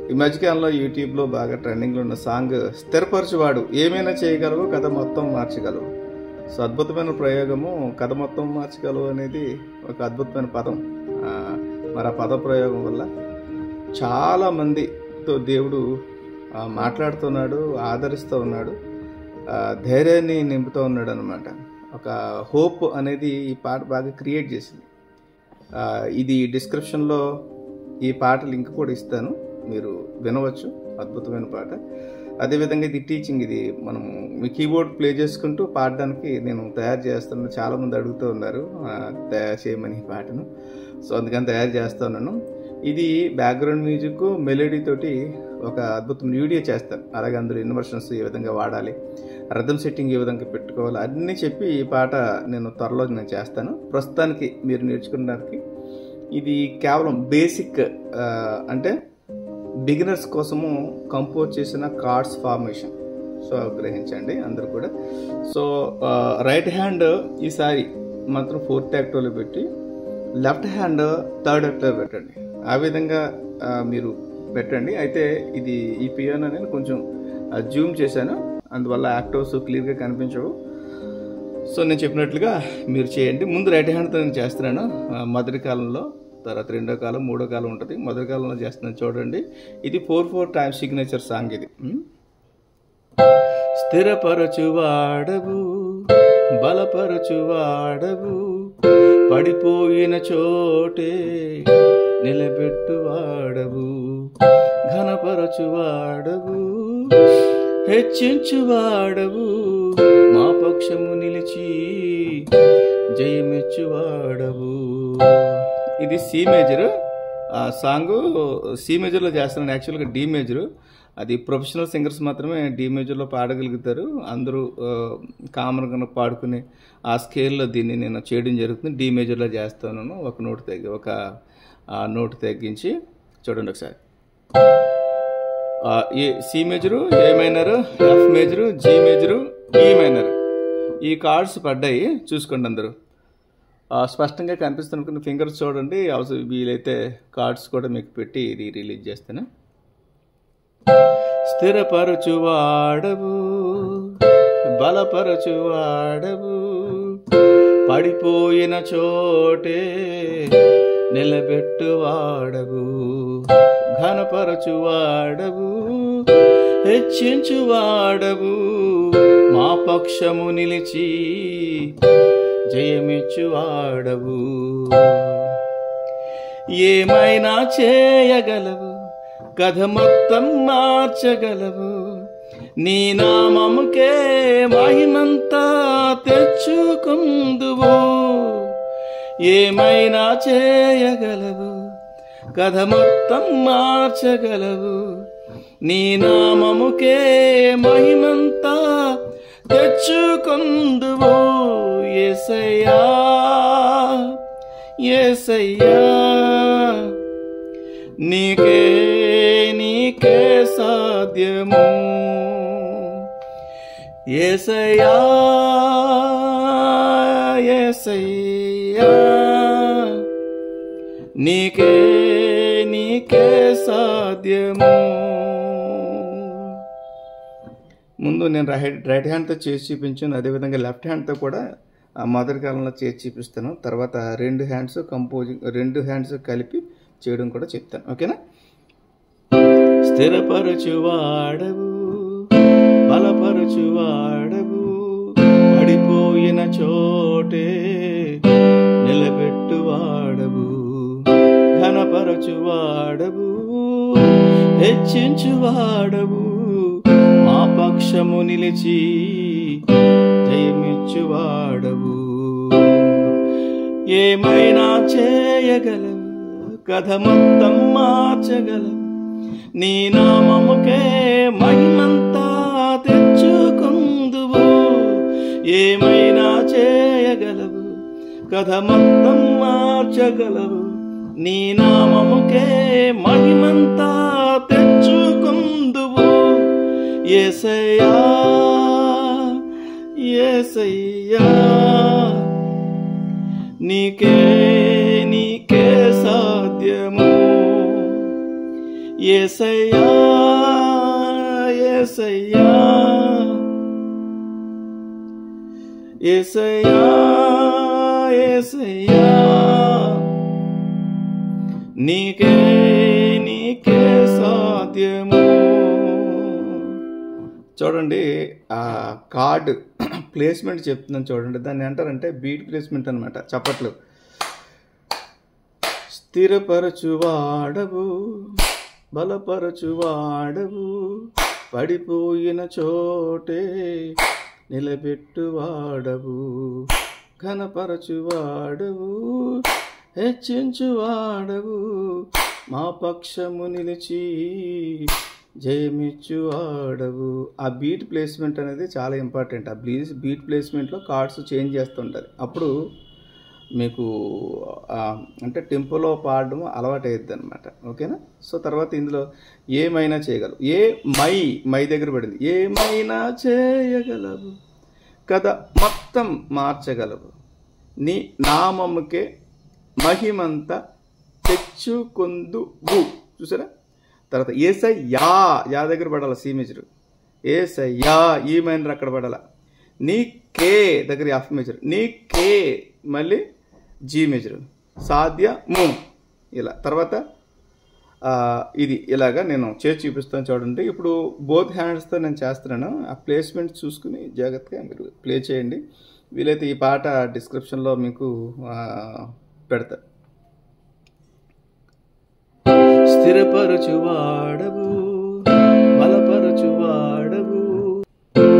ఈ మధ్యకాలంలో యూట్యూబ్లో బాగా ట్రెండింగ్లో ఉన్న సాంగ్ స్థిరపరచువాడు ఏమైనా చేయగలవు, కథ మొత్తం మార్చగలవు. సో అద్భుతమైన ప్రయోగము, కథ మొత్తం మార్చగలవు అనేది ఒక అద్భుతమైన పదం. మరి ఆ పద ప్రయోగం వల్ల చాలామందితో దేవుడు మాట్లాడుతున్నాడు, ఆదరిస్తూ ఉన్నాడు, ధైర్యాన్ని నింపుతూ ఉన్నాడు అనమాట. ఒక హోప్ అనేది ఈ పాట బాగా క్రియేట్ చేసింది. ఇది డిస్క్రిప్షన్లో ఈ పాట లింక్ కూడా ఇస్తాను, మీరు వినవచ్చు. అద్భుతమైన పాట. అదేవిధంగా ఇది టీచింగ్, ఇది మనం మీ కీబోర్డ్ ప్లే చేసుకుంటూ పాడడానికి నేను తయారు చేస్తున్నాను. చాలామంది అడుగుతూ ఉన్నారు తయారు చేయమని ఈ పాటను. సో అందుకని తయారు చేస్తూ ఉన్నాను. ఇది బ్యాక్గ్రౌండ్ మ్యూజిక్, మెలోడీ తోటి ఒక అద్భుతమైన వీడియో చేస్తాను. అలాగే అందులో ఇన్వర్షన్స్ ఏ విధంగా వాడాలి, రథం సెట్టింగ్ ఏ విధంగా పెట్టుకోవాలి అన్నీ చెప్పి ఈ పాట నేను త్వరలో చేస్తాను. ప్రస్తుతానికి మీరు నేర్చుకున్నదానికి ఇది కేవలం బేసిక్, అంటే బిగినర్స్ కోసము కంపోజ్ చేసిన కార్డ్స్ ఫార్మేషన్. సో గ్రహించండి అందరూ కూడా. సో రైట్ హ్యాండ్ ఈసారి మాత్రం 4th ఆక్టోలో పెట్టి, లెఫ్ట్ హ్యాండ్ 3rd ఆక్టోలో పెట్టండి. ఆ విధంగా మీరు పెట్టండి. అయితే ఇది ఈ పియానో నేను కొంచెం జూమ్ చేశాను, అందువల్ల ఆక్టోస్ క్లియర్గా కనిపించవు. సో నేను చెప్పినట్లుగా మీరు చేయండి. ముందు రైట్ హ్యాండ్తో నేను చేస్తున్నాను. మొదటి కాలంలో, తర్వాత రెండో కాలం, మూడో కాలం ఉంటుంది. మొదటి కాలంలో చేస్తున్నాను చూడండి. ఇది 4/4 టైమ్ సిగ్నేచర్ సాంగ్. ఇది స్థిరపరచువాడవు, బలపరచువాడవు, పడిపోయిన చోటే నిలబెట్టువాడవు, ఘనపరచువాడవు, హెచ్చించువాడవు, మా పక్షము నిలిచి జయమెచ్చువాడవు. ఇది సి మేజర్ సాంగ్. సి మేజర్లో చేస్తున్నాను. యాక్చువల్గా డి మేజరు. అది ప్రొఫెషనల్ సింగర్స్ మాత్రమే డి మేజర్లో పాడగలుగుతారు. అందరూ కామన్గా పాడుకునే ఆ స్కేల్లో దీన్ని నేను చేయడం జరుగుతుంది. డి మేజర్లో చేస్తున్నాను. ఒక నోట్ తగ్గించి చూడండి ఒకసారి. C major, A minor, F major, G major, E minor, ఈ కార్డ్స్ పడ్డాయి. చూసుకోండి అందరూ. స్పష్టంగా కనిపిస్తున్న ఫింగర్స్ చూడండి. అవసరం వీలైతే కార్డ్స్ కూడా మీకు పెట్టి ఇది రిలీజ్ చేస్తాను. స్థిరపరచువాడవు, బలపరచువాడవు, పడిపోయిన చోటే నిలబెట్టువాడవు, ఘనపరచువాడవు, హెచ్చించువాడవు, మా పక్షము నిలిచి జయమిచ్చువాడవు. ఏమైనా చేయగలవు, కథ మొత్తం మార్చగలవు, నీ నామముకే మహిమంతా తెచ్చుకుందువు. ఏమైనా చేయగలవు, కథ మొత్తం మార్చగలవు, నీ నామముకే మహిమంతా తెచ్చుకుందువు. యేసయ్యా, యేసయ్యా, నీకే సాధ్యము. యేసయ్యా, యేసయ్యా, నీకే సాధ్యము. ముందు నేను రైట్ హ్యాండ్తో చేసి చూపించాను. అదేవిధంగా లెఫ్ట్ హ్యాండ్తో కూడా మొదటి కాలంలో చేసి చూపిస్తాను. తర్వాత రెండు హ్యాండ్స్ కలిపి చేయడం కూడా చెప్తాను. ఓకేనా? స్థిరపరచువాడవు, బలపరచువాడవు, పడిపోయిన చోటే నిలబెట్టువాడవు, ఘనపరచువాడవు, హెచ్చించువాడవు, మా పక్షము నిలిచి జయమిచ్చువాడవు. ఏమైనా చేయగలవు, కథ మొత్తం మార్చగలవు, నీ నామముకే మహిమంతా తెచ్చుకుందువు. ఏమైనా చేయగలవు, కథ మొత్తం మార్చగలవు, నీ నామముకే మహిమంతా తెచ్చుకుందువు. యేసయ్యా, యేసయ్యా, నీకే సాధ్యము. యేసయ్యా యేసయ్యా యేసయ్యా యేసయ్యా నీకే సాధ్యము. చూడండి ఆ కార్డ్ ప్లేస్మెంట్ చెప్తున్నాను చూడండి. దాన్ని అంటారంటే బీట్ ప్లేస్మెంట్ అనమాట. చప్పట్లు. స్థిరపరచువాడవు బలపరచువాడవు పడిపోయిన చోటే నిలబెట్టువాడవు ఘనపరచువాడవు హెచ్చించువాడవు మా పక్షము నిలిచి జయమిచ్చువాడవు. ఆ బీట్ ప్లేస్మెంట్ అనేది చాలా ఇంపార్టెంట్. ఆ బీట్ ప్లేస్మెంట్లో కార్డ్స్ చేంజ్ చేస్తుంటుంది. అప్పుడు మీకు అంటే టెంపోలో పాడడం అలవాటు అయ్యిద్ది అనమాట. ఓకేనా? సో తర్వాత ఇందులో ఏమైనా చేయగలవు. మై దగ్గర పడింది. ఏమైనా చేయగలవు కథ మొత్తం మార్చగలవు నీ నామముకే మహిమంతా తెచ్చుకొందువు. చూసారా? తర్వాత యేసయ్యా యా దగ్గర పడాల సి మేజర్. యేసయ్యా ఈ మైనర్ అక్కడ పడాల. నీ కే దగ్గర ఎఫ్ మేజర్. నీ కే మళ్ళీ జీ మేజర్. సాధ్యము ఇలా. తర్వాత ఇది ఇలాగా నేను చేసి చూపిస్తాను చూడండి. ఇప్పుడు బోత్ హ్యాండ్స్తో నేను చేస్తున్నాను. ఆ ప్లేస్మెంట్ చూసుకుని జాగ్రత్తగా మీరు ప్లే చేయండి. వీలైతే ఈ పాట డిస్క్రిప్షన్లో మీకు పెడతా. స్థిరపరచువాడవు బలపరచువాడవు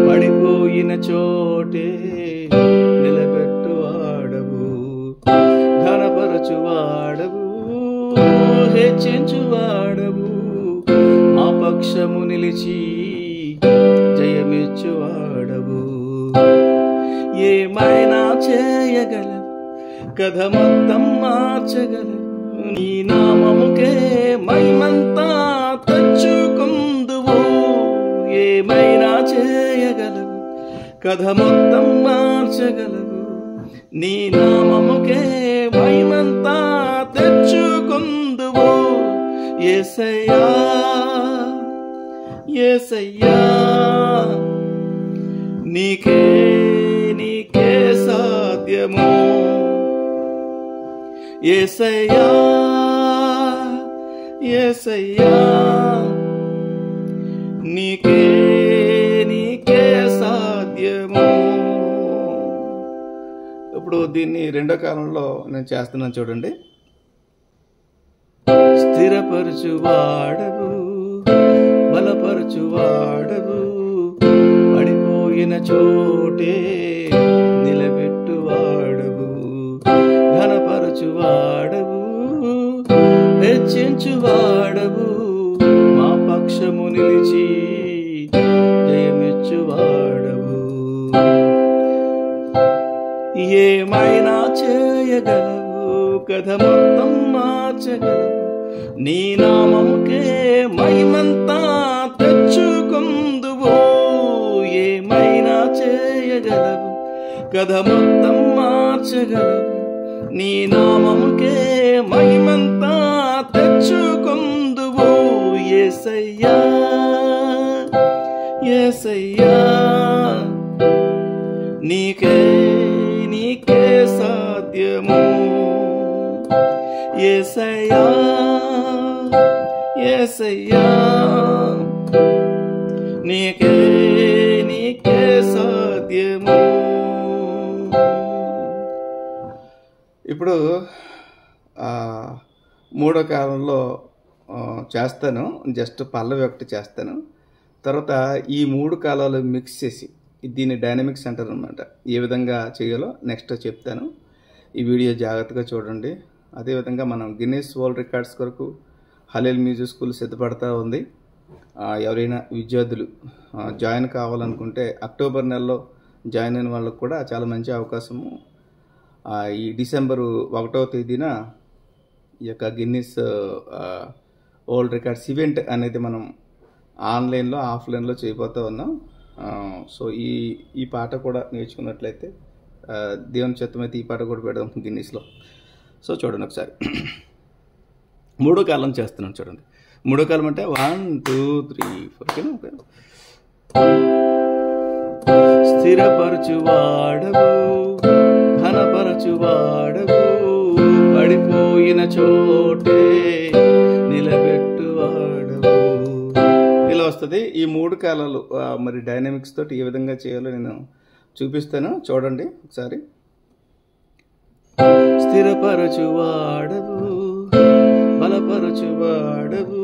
పడిపోయిన చోటే నిలబెట్టువాడవు ఘనపరచువాడవు హెచ్చించువాడవు మా పక్షము నిలిచి జయమిచ్చువాడవు. ఏమైనా చేయగలవు కథ మొత్తం మార్చగలవు నీ నామముకే మహిమంతా తెచ్చుకొందువు. ఏమైనా చేయగలవు కథ మొత్తం మార్చగలవు నీ నామముకే మహిమంతా తెచ్చుకొందువు. యేసయ్యా యేసయ్యా నీకే సాధ్యము. యేసయ్యా యేసయ్యా నీకే సాధ్యము. ఇప్పుడు దీన్ని రెండో కాలంలో నేను చేస్తున్నాను చూడండి. స్థిరపరచువాడవు బలపరచువాడవు పడిపోయిన చోటే నిలబెట్టువాడవు ఘనపరచువాడవు హెచ్చించువాడవు మా పక్షము నిలిచి జయమిచ్చువాడవు. ఏమైనా చేయగలవు కథ మొత్తం మార్చగలవు నీ నామముకే మహిమంతా తెచ్చుకొందువు. ఏమైనా చేయగలవు కథ మొత్తం మార్చగలవు నీ నామముకే మహిమంతా తెచ్చుకొందువు. యేసయ్యా యేసయ్యా నీకే సాధ్యము. యేసయ్యా యేసయ్యా నీకే సాధ్యము. ఇప్పుడు మూడో కాలంలో చేస్తాను. జస్ట్ పల్లవి ఒకటి చేస్తాను. తర్వాత ఈ మూడు కాలాలు మిక్స్ చేసి దీన్ని డైనమిక్స్ అంటారు అనమాట. ఏ విధంగా చేయాలో నెక్స్ట్ చెప్తాను. ఈ వీడియో జాగ్రత్తగా చూడండి. అదేవిధంగా మనం గిన్నెస్ వరల్డ్ రికార్డ్స్ కొరకు హలేల్ మ్యూజిక్ స్కూల్ సిద్ధపడతా ఉంది. ఎవరైనా విద్యార్థులు జాయిన్ కావాలనుకుంటే అక్టోబర్ నెలలో జాయిన్ అయిన వాళ్ళకు కూడా చాలా మంచి అవకాశము. ఈ డిసెంబరు 1వ తేదీన ఈ యొక్క గిన్నెస్ వరల్డ్ రికార్డ్స్ ఈవెంట్ అనేది మనం ఆన్లైన్లో ఆఫ్లైన్లో చేయబోతూ ఉన్నాం. సో ఈ పాట కూడా నేర్చుకున్నట్లయితే దేవుని చిత్తమైతే ఈ పాట కూడా పెడదాం గిన్నెస్లో. సో చూడండి ఒకసారి. మూడో కాలం చేస్తున్నాను చూడండి. మూడో కాలం అంటే 1 2 3 4 ఓకే. స్థిరపరచువాడవు, ఘనపరచువాడవు, పడిపోయిన చోటే నిలబెట్టువాడవు. ఇలా వస్తుంది. ఈ 3 కాలాలు మరి డైనమిక్స్ తోటి ఏ విధంగా చేయాలో నేను చూపిస్తాను, చూడండి ఒకసారి. స్థిరపరచువాడవు, బలపరచువాడవు,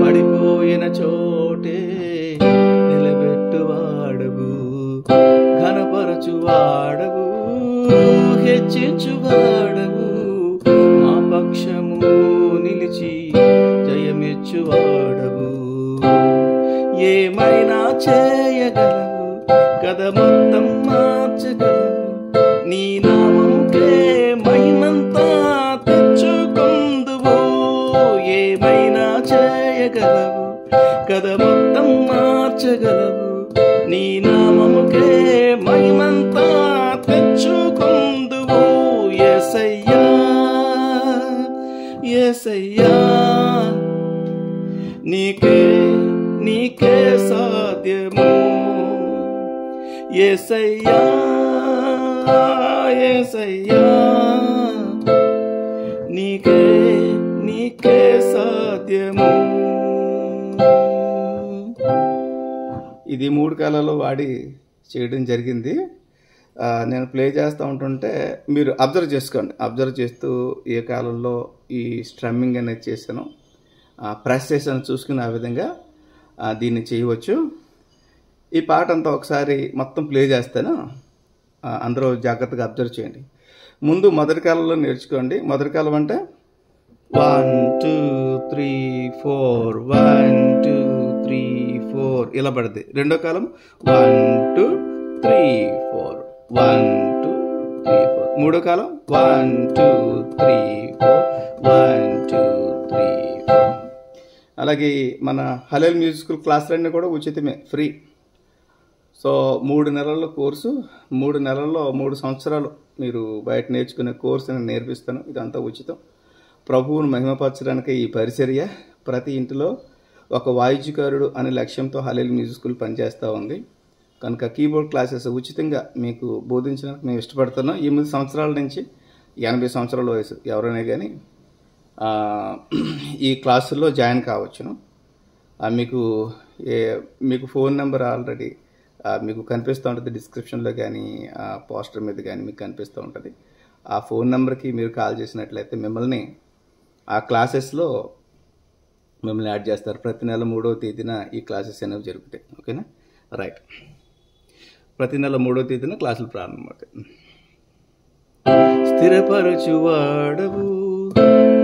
పడిపోయిన చోటే నిలబెట్టువాడవు, ఘనపరచువాడవు, హెచ్చించువాడవు, మా పక్షము నిలిచి జయమెచ్చువాడవు. ఏమైనా చేయగలవు, కథ మొత్తం మార్చగలవు, నీ నామముకే మహిమంతా తెచ్చుకొందువు. ఏమైనా చేయగలవు, కథ మొత్తం మార్చగలవు, నీ నామముకే మహిమంతా తెచ్చుకొందువు. యేసయ్యా యేసయ్యా, నీకే నీకే సాధ్యము. యేసయ్యా యేసయ్యా, నీకే నీకే సాధ్యము. ఇది 3 కాలాల్లో వాడి చేయడం జరిగింది. నేను ప్లే చేస్తూ ఉంటుంటే మీరు అబ్జర్వ్ చేసుకోండి. అబ్జర్వ్ చేస్తూ ఏ కాలంలో ఈ స్ట్రమ్మింగ్ అనేది చేశాను, ప్రెస్ చేశాను చూసుకుని ఆ విధంగా దీన్ని చేయవచ్చు. ఈ పాట అంతా ఒకసారి మొత్తం ప్లే చేస్తాను, అందరూ జాగ్రత్తగా అబ్జర్వ్ చేయండి. ముందు మొదటి కాలంలో నేర్చుకోండి. మొదటి కాలం అంటే 1 2 3 4 1 2 3 4 ఇలా పడుతుంది. రెండో కాలం 1 2 3 4 1 2 3 4. మూడో కాలం 1 2 3 4 1 2 3 4. అలాగే మన హలేల్ మ్యూజికల్ క్లాసులన్నీ కూడా ఉచితమే, ఫ్రీ. సో 3 నెలల కోర్సు, 3 నెలల్లో 3 సంవత్సరాలు మీరు బయట నేర్చుకునే కోర్సు నేను నేర్పిస్తాను. ఇదంతా ఉచితం. ప్రభువును మహిమపరచడానికి ఈ పరిచర్య. ప్రతి ఇంటిలో ఒక వాయిద్యకారుడు అనే లక్ష్యంతో హలేల్ మ్యూజిక్ స్కూల్ పనిచేస్తూ ఉంది కనుక కీబోర్డ్ క్లాసెస్ ఉచితంగా మీకు బోధించడానికి మేము ఇష్టపడుతున్నాం. 8 సంవత్సరాల నుంచి 80 సంవత్సరాల వయసు ఎవరైనా కానీ ఈ క్లాసుల్లో జాయిన్ కావచ్చును. మీకు ఫోన్ నెంబర్ ఆల్రెడీ మీకు కనిపిస్తూ ఉంటుంది, డిస్క్రిప్షన్లో కానీ పోస్టర్ మీద కానీ మీకు కనిపిస్తూ ఉంటుంది. ఆ ఫోన్ నెంబర్కి మీరు కాల్ చేసినట్లయితే మిమ్మల్ని ఆ క్లాసెస్లో మిమ్మల్ని యాడ్ చేస్తారు. ప్రతి నెల 3వ తేదీన ఈ క్లాసెస్ అనేవి జరుగుతాయి. ఓకేనా, రైట్. ప్రతి నెల 3వ తేదీన క్లాసులు ప్రారంభమవుతాయి. స్థిరపరచువాడవు,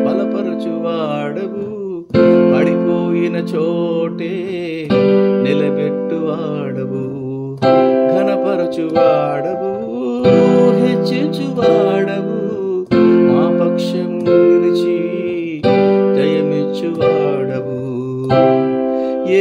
బలపరచువాడవు, పడిపోయిన చోటే నిలబెట్టువాడవు, ఘనపరచువాడవు, హెచ్చించువాడవు, మా పక్షము నిలిచి జయమిచ్చువాడవు.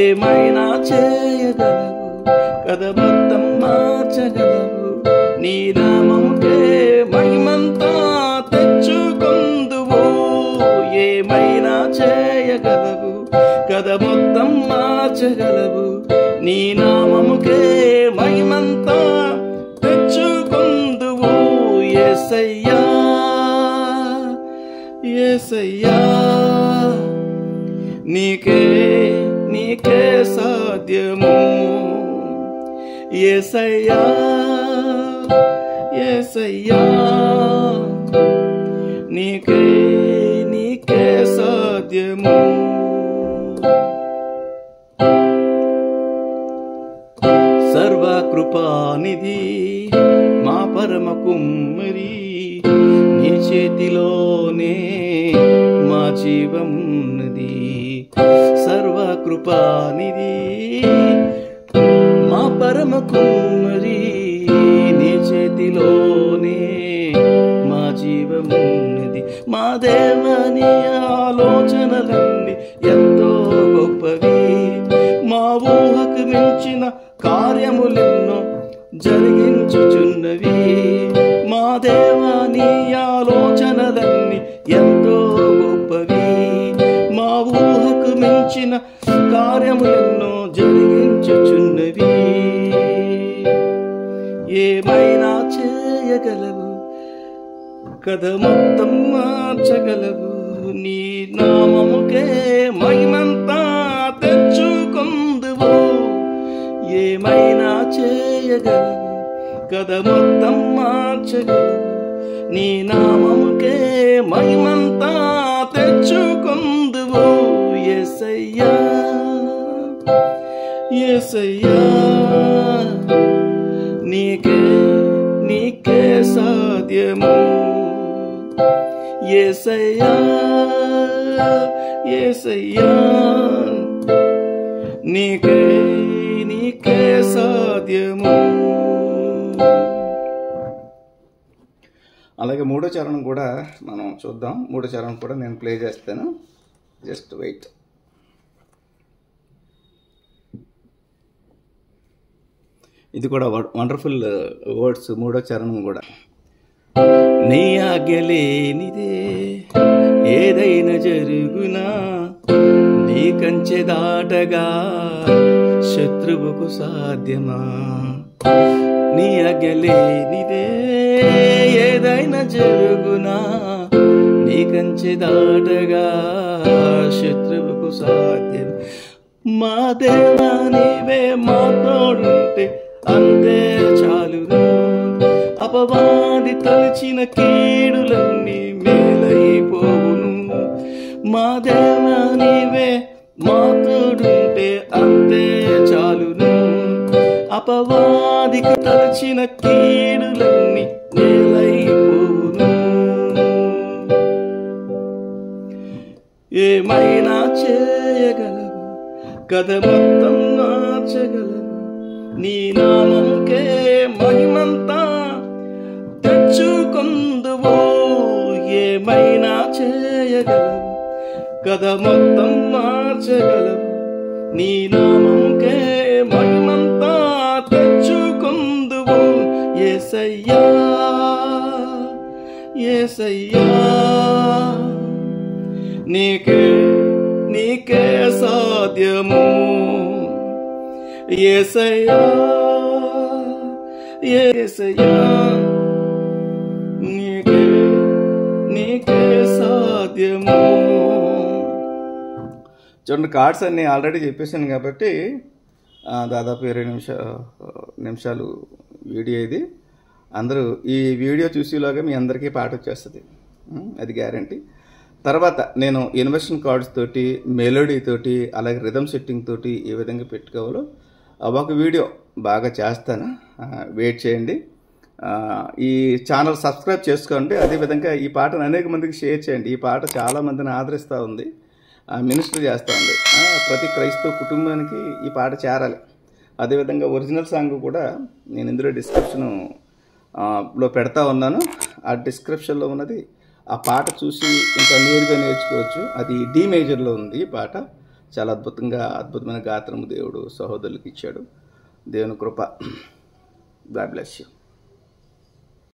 ఏమైనా చేయగలవు, కథ మొత్తం మార్చగలవు, నీ నామముకే మహిమంతా తెచ్చుకొందువు. ఏమైనా చేయగలవు, కథ మొత్తం మార్చగలవు, నీ నామముకే మహిమంతా తెచ్చుకొందువు. యేసయ్యా యేసయ్యా, నీకే నీకే సాధ్యము. యేసయ్యా యేసయ్యా, నీకే నీకే సాధ్యము. సర్వకృపానిధి మా పరమ కుమ్మరి, నీ చేతిలోనే మా జీవమున్నది. సర్వకృపానిధి మా పరమ కుమ్మరి, నీ చేతిలోనే మా జీవమున్నది. మా దేవని ఆలోచనలన్నీ ఎంతో గొప్పవి, మా ఊహకు మించిన కార్యములెన్నో జరిగించుచున్నవి. మా దేవాని ఆలోచనలన్నీ ఎంతో గొప్పవి, మా ఊహకు తలంచిన కార్యములెన్నో జరిగించుచున్నవి. ఏమైనా చేయగలవు, కథ మొత్తం మార్చగలవు. నీ నామముకే మహిమంతా తెచ్చుకొందువు. ఏమైనా చేయగలవు, కథ మొత్తం మార్చగలవు. నీ నామముకే మహిమంతా తెచ్చుకొందువు. యేసయ్యా యేసయ్యా, నీకే నీకే సాధ్యము. యేసయ్యా యేసయ్యా, నీకే నీకే సాధ్యము. అలాగే మూడో చరణం కూడా మనం చూద్దాం. మూడో చరణం కూడా నేను ప్లే చేస్తాను, జస్ట్ వెయిట్. ఇది కూడా వండర్ఫుల్ వర్డ్స్. మూడో చరణం కూడా, నీ ఆజ్ఞ లేనిదే ఏదైనా జరుగునా, నీ కంచె దాటగా శత్రువుకు సాధ్యమా. నీ ఆజ్ఞ లేనిదే ఏదైనా జరుగునా, నీ కంచె దాటగా శత్రువుకు సాధ్యం. మా దేవా నీవే మా తోడుంటే అంతే చాలును. అపవాది తలచిన కీడులన్నీ మేలైపోవును. మా దేవా నీవే మా తోడుంటే అంతే చాలును. అపవాదికి తలచిన కీడులన్నీ మేలైపోవును. ఏమైనా చేయగలవు, కథ మొత్తం మార్చగలవు. నీ నామముకే మహిమంతా తెచ్చుకొందువు. ఏమైనా చేయగలవు, కథ మొత్తం మార్చగలవు. నీ నామముకే మహిమంతా తెచ్చుకొందువు. యేసయ్యా యేసయ్యా, నీకే నీకే సాధ్యము. యేసయ్యా యేసయ్యా, నీకే నీకే సాధ్యము. చూడండి, కార్డ్స్ అన్నీ ఆల్రెడీ చెప్పేసాను కాబట్టి దాదాపు 20 నిమిషాలు వీడియో ఇది. అందరూ ఈ వీడియో చూసేలాగా మీ అందరికీ పాట వచ్చేస్తుంది, అది గ్యారంటీ. తర్వాత నేను ఇన్వెస్షన్ కార్డ్స్ తోటి, మెలోడీ తోటి, అలాగే రిథమ్ సెట్టింగ్ తోటి ఏ విధంగా పెట్టుకోవాలో ఒక వీడియో బాగా చేస్తాను, వెయిట్ చేయండి. ఈ ఛానల్ సబ్స్క్రైబ్ చేసుకోండి. అదేవిధంగా ఈ పాటను అనేక మందికి షేర్ చేయండి. ఈ పాట చాలా మందిని ఆదరిస్తూ ఉంది, మినిస్టర్ చేస్తూ ఉంది. ప్రతి క్రైస్తవ కుటుంబానికి ఈ పాట చేరాలి. అదేవిధంగా ఒరిజినల్ సాంగ్ కూడా నేను ఇందులో డిస్క్రిప్షన్లో పెడతా ఉన్నాను. ఆ డిస్క్రిప్షన్లో ఉన్నది ఆ పాట చూసి ఇంకా నేరుగా నేర్చుకోవచ్చు. అది డి మేజర్లో ఉంది. ఈ పాట చాలా అద్భుతమైన గాత్రము దేవుడు సహోదరులకు ఇచ్చాడు. దేవుని కృప. God bless you.